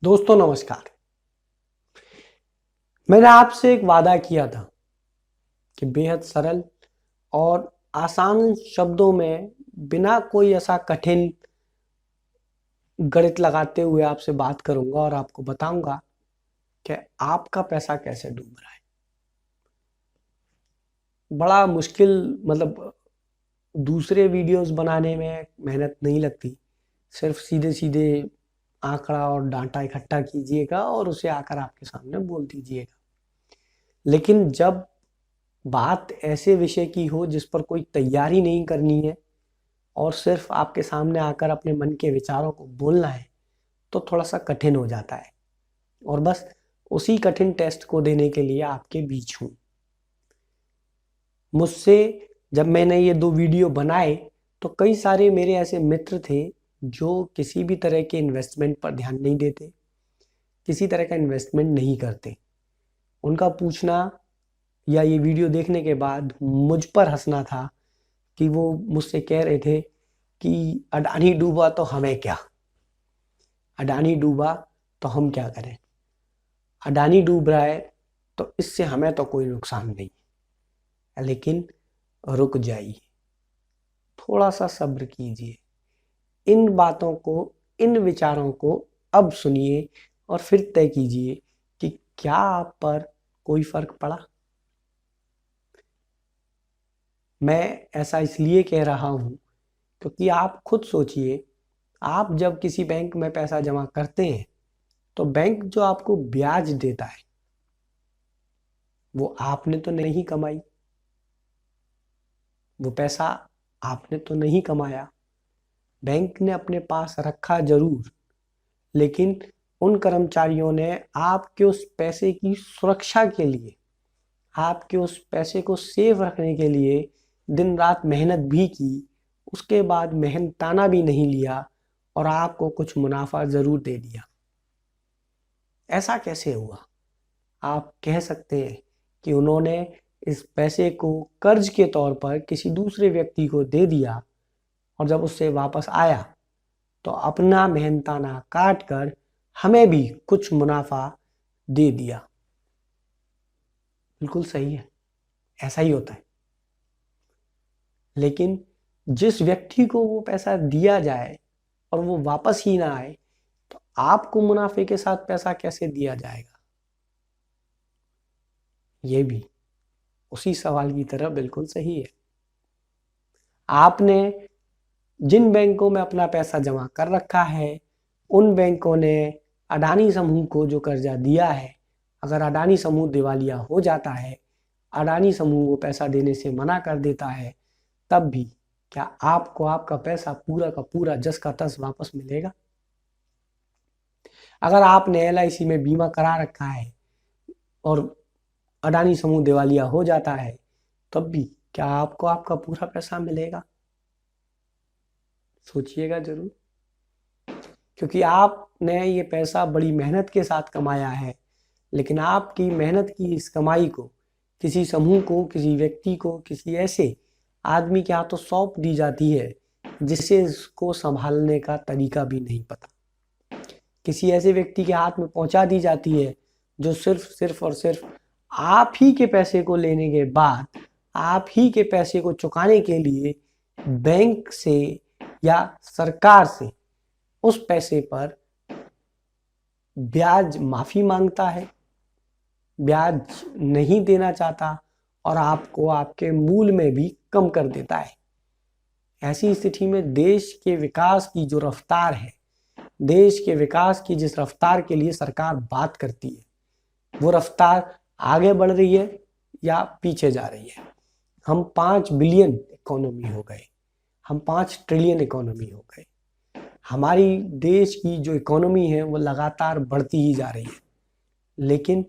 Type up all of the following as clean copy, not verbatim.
दोस्तों नमस्कार। मैंने आपसे एक वादा किया था कि बेहद सरल और आसान शब्दों में बिना कोई ऐसा कठिन गणित लगाते हुए आपसे बात करूंगा और आपको बताऊंगा कि आपका पैसा कैसे डूब रहा है। बड़ा मुश्किल मतलब दूसरे वीडियोस बनाने में मेहनत नहीं लगती। सिर्फ सीधे सीधे आंकड़ा और डाटा इकट्ठा कीजिएगा और उसे आकर आपके सामने बोल दीजिएगा। लेकिन जब बात ऐसे विषय की हो जिस पर कोई तैयारी नहीं करनी है और सिर्फ आपके सामने आकर अपने मन के विचारों को बोलना है तो थोड़ा सा कठिन हो जाता है। और बस उसी कठिन टेस्ट को देने के लिए आपके बीच हूँ। मुझसे जब मैंने ये 2 वीडियो बनाए तो कई सारे मेरे ऐसे मित्र थे जो किसी भी तरह के इन्वेस्टमेंट पर ध्यान नहीं देते, किसी तरह का इन्वेस्टमेंट नहीं करते। उनका पूछना या ये वीडियो देखने के बाद मुझ पर हंसना था कि वो मुझसे कह रहे थे कि अडानी डूबा तो हमें क्या, अडानी डूबा तो हम क्या करें, अडानी डूब रहा है तो इससे हमें तो कोई नुकसान नहीं है। लेकिन रुक जाइए, थोड़ा सा सब्र कीजिए, इन बातों को, इन विचारों को अब सुनिए और फिर तय कीजिए कि क्या आप पर कोई फर्क पड़ा। मैं ऐसा इसलिए कह रहा हूं क्योंकि आप खुद सोचिए, आप जब किसी बैंक में पैसा जमा करते हैं तो बैंक जो आपको ब्याज देता है वो आपने तो नहीं कमाई, वो पैसा आपने तो नहीं कमाया। बैंक ने अपने पास रखा जरूर, लेकिन उन कर्मचारियों ने आपके उस पैसे की सुरक्षा के लिए, आपके उस पैसे को सेफ रखने के लिए दिन रात मेहनत भी की। उसके बाद मेहनताना भी नहीं लिया और आपको कुछ मुनाफा जरूर दे दिया। ऐसा कैसे हुआ? आप कह सकते हैं कि उन्होंने इस पैसे को कर्ज के तौर पर किसी दूसरे व्यक्ति को दे दिया और जब उससे वापस आया तो अपना मेहनताना काट कर हमें भी कुछ मुनाफा दे दिया। बिल्कुल सही है, ऐसा ही होता है। लेकिन जिस व्यक्ति को वो पैसा दिया जाए और वो वापस ही ना आए तो आपको मुनाफे के साथ पैसा कैसे दिया जाएगा? ये भी उसी सवाल की तरह बिल्कुल सही है। आपने जिन बैंकों में अपना पैसा जमा कर रखा है उन बैंकों ने अडानी समूह को जो कर्जा दिया है, अगर अडानी समूह दिवालिया हो जाता है, अडानी समूह वो पैसा देने से मना कर देता है, तब भी क्या आपको आपका पैसा पूरा का पूरा जस का तस वापस मिलेगा? अगर आपने LIC में बीमा करा रखा है और अडानी समूह दिवालिया हो जाता है, तब भी क्या आपको आपका पूरा पैसा मिलेगा? सोचिएगा जरूर, क्योंकि आपने ये पैसा बड़ी मेहनत के साथ कमाया है। लेकिन आपकी मेहनत की इस कमाई को किसी समूह को, किसी व्यक्ति को, किसी ऐसे आदमी के हाथों सौंप दी जाती है जिससे इसको संभालने का तरीका भी नहीं पता। किसी ऐसे व्यक्ति के हाथ में पहुंचा दी जाती है जो सिर्फ और सिर्फ आप ही के पैसे को लेने के बाद, आप ही के पैसे को चुकाने के लिए बैंक से या सरकार से उस पैसे पर ब्याज माफी मांगता है, ब्याज नहीं देना चाहता और आपको आपके मूल में भी कम कर देता है। ऐसी स्थिति में देश के विकास की जो रफ्तार है, देश के विकास की जिस रफ्तार के लिए सरकार बात करती है, वो रफ्तार आगे बढ़ रही है या पीछे जा रही है? हम 5 बिलियन इकोनॉमी हो गए, हम 5 ट्रिलियन इकोनॉमी हो गए। हमारी देश की जो इकोनॉमी है वो लगातार बढ़ती ही जा रही है। लेकिन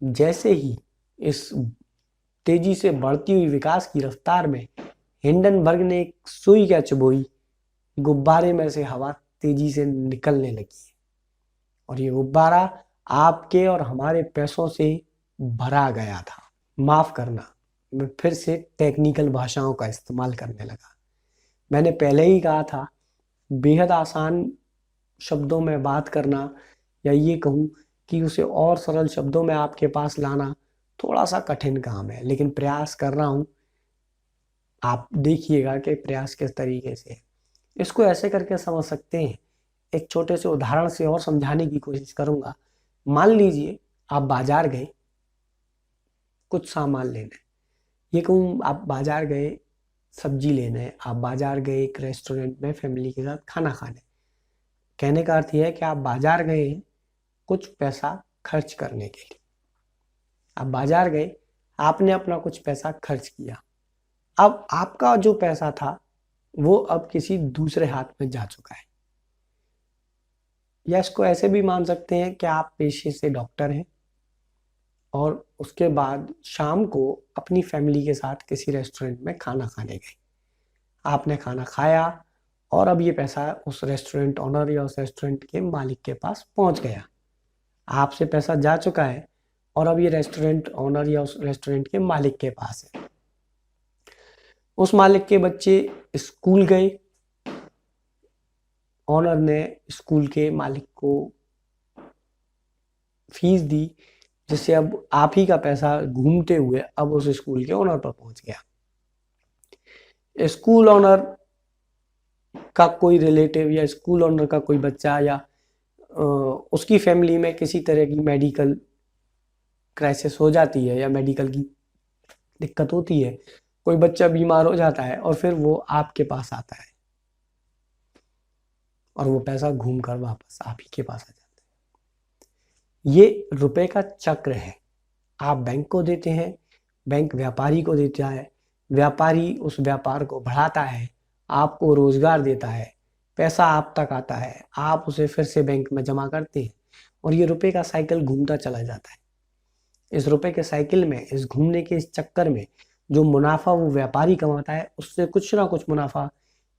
जैसे ही इस तेजी से बढ़ती हुई विकास की रफ्तार में हिंडनबर्ग ने एक सुई क्या चुभोई, गुब्बारे में से हवा तेजी से निकलने लगी है और ये गुब्बारा आपके और हमारे पैसों से भरा गया था। माफ करना, मैं फिर से टेक्निकल भाषाओं का इस्तेमाल करने लगा। मैंने पहले ही कहा था, बेहद आसान शब्दों में बात करना या ये कहूँ कि उसे और सरल शब्दों में आपके पास लाना थोड़ा सा कठिन काम है, लेकिन प्रयास कर रहा हूँ। आप देखिएगा कि प्रयास किस तरीके से है। इसको ऐसे करके समझ सकते हैं, एक छोटे से उदाहरण से और समझाने की कोशिश करूंगा। मान लीजिए आप बाजार गए कुछ सामान लेने, ये कहूँ आप बाजार गए सब्जी लेने, आप बाजार गए एक रेस्टोरेंट में फैमिली के साथ खाना खाने। कहने का अर्थ यह है कि आप बाजार गए कुछ पैसा खर्च करने के लिए। आप बाजार गए, आपने अपना कुछ पैसा खर्च किया। अब आपका जो पैसा था वो अब किसी दूसरे हाथ में जा चुका है। या इसको ऐसे भी मान सकते हैं कि आप पेशे से डॉक्टर हैं और उसके बाद शाम को अपनी फैमिली के साथ किसी रेस्टोरेंट में खाना खाने गए। आपने खाना खाया और अब ये पैसा उस रेस्टोरेंट ऑनर या उस रेस्टोरेंट के मालिक के पास पहुंच गया। आपसे पैसा जा चुका है और अब ये रेस्टोरेंट ऑनर या उस रेस्टोरेंट के मालिक के पास है। उस मालिक के बच्चे स्कूल गए, ऑनर ने स्कूल के मालिक को फीस दी, जिससे अब आप ही का पैसा घूमते हुए अब उस स्कूल के ओनर पर पहुंच गया। स्कूल ओनर का कोई रिलेटिव या स्कूल ओनर का कोई बच्चा या उसकी फैमिली में किसी तरह की मेडिकल क्राइसिस हो जाती है या मेडिकल की दिक्कत होती है, कोई बच्चा बीमार हो जाता है और फिर वो आपके पास आता है और वो पैसा घूम कर वापस आप ही के पास आ जाता है। ये रुपए का चक्र है। आप बैंक को देते हैं, बैंक व्यापारी को देता है, व्यापारी उस व्यापार को बढ़ाता है, आपको रोजगार देता है, पैसा आप तक आता है, आप उसे फिर से बैंक में जमा करते हैं और ये रुपए का साइकिल घूमता चला जाता है। इस रुपए के साइकिल में, इस घूमने के इस चक्कर में जो मुनाफा वो व्यापारी कमाता है उससे कुछ ना कुछ मुनाफा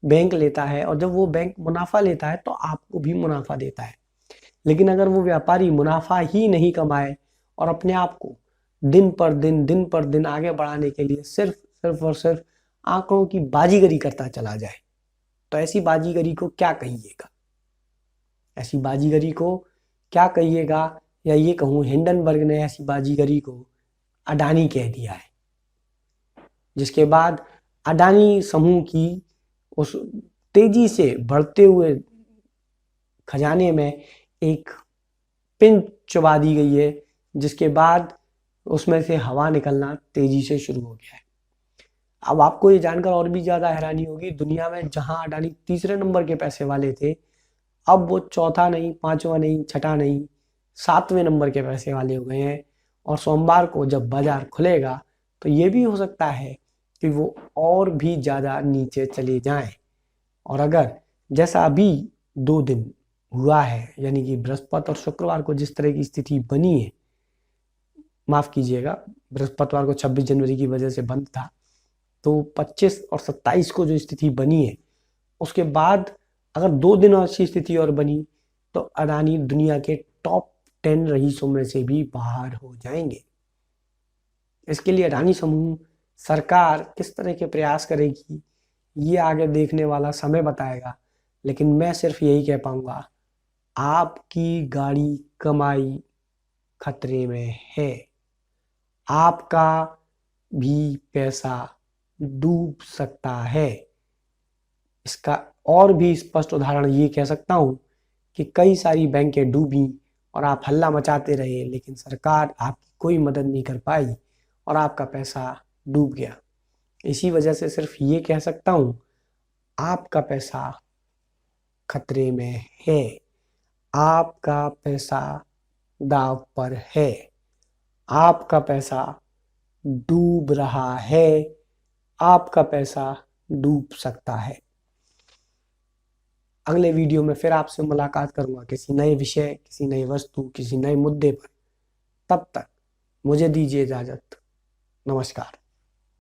बैंक लेता है, और जब वो बैंक मुनाफा लेता है तो आपको भी मुनाफा देता है। लेकिन अगर वो व्यापारी मुनाफा ही नहीं कमाए और अपने आप को दिन पर दिन आगे बढ़ाने के लिए सिर्फ और सिर्फ आंकड़ों की बाजीगरी करता चला जाए, तो ऐसी बाजीगरी को क्या कहिएगा? ऐसी बाजीगरी को क्या कहिएगा? या ये कहूँ हिंडनबर्ग ने ऐसी बाजीगरी को अडानी कह दिया है, जिसके बाद अडानी समूह की उस तेजी से बढ़ते हुए खजाने में एक पिन चुबा दी गई है, जिसके बाद उसमें से हवा निकलना तेजी से शुरू हो गया है। अब आपको ये जानकर और भी ज्यादा हैरानी होगी, दुनिया में जहां अडानी तीसरे नंबर के पैसे वाले थे, अब वो चौथा नहीं, पांचवा नहीं, छठा नहीं, 7वें नंबर के पैसे वाले हो गए हैं। और सोमवार को जब बाजार खुलेगा तो ये भी हो सकता है कि वो और भी ज्यादा नीचे चले जाएं। और अगर जैसा अभी 2 दिन हुआ है, यानी कि बृहस्पति और शुक्रवार को जिस तरह की स्थिति बनी है, माफ कीजिएगा, बृहस्पतिवार को 26 जनवरी की वजह से बंद था, तो 25 और 27 को जो स्थिति बनी है, उसके बाद अगर 2 दिन अच्छी स्थिति और बनी तो अडानी दुनिया के टॉप 10 रईसों में से भी बाहर हो जाएंगे। इसके लिए अडानी समूह, सरकार किस तरह के प्रयास करेगी ये आगे देखने वाला समय बताएगा। लेकिन मैं सिर्फ यही कह पाऊंगा, आपकी गाड़ी कमाई खतरे में है, आपका भी पैसा डूब सकता है। इसका और भी स्पष्ट उदाहरण ये कह सकता हूं कि कई सारी बैंकें डूबी और आप हल्ला मचाते रहे, लेकिन सरकार आपकी कोई मदद नहीं कर पाई और आपका पैसा डूब गया। इसी वजह से सिर्फ ये कह सकता हूं, आपका पैसा खतरे में है, आपका पैसा दांव पर है, आपका पैसा डूब रहा है, आपका पैसा डूब सकता है। अगले वीडियो में फिर आपसे मुलाकात करूंगा किसी नए विषय, किसी नई वस्तु, किसी नए मुद्दे पर। तब तक मुझे दीजिए इजाजत। नमस्कार।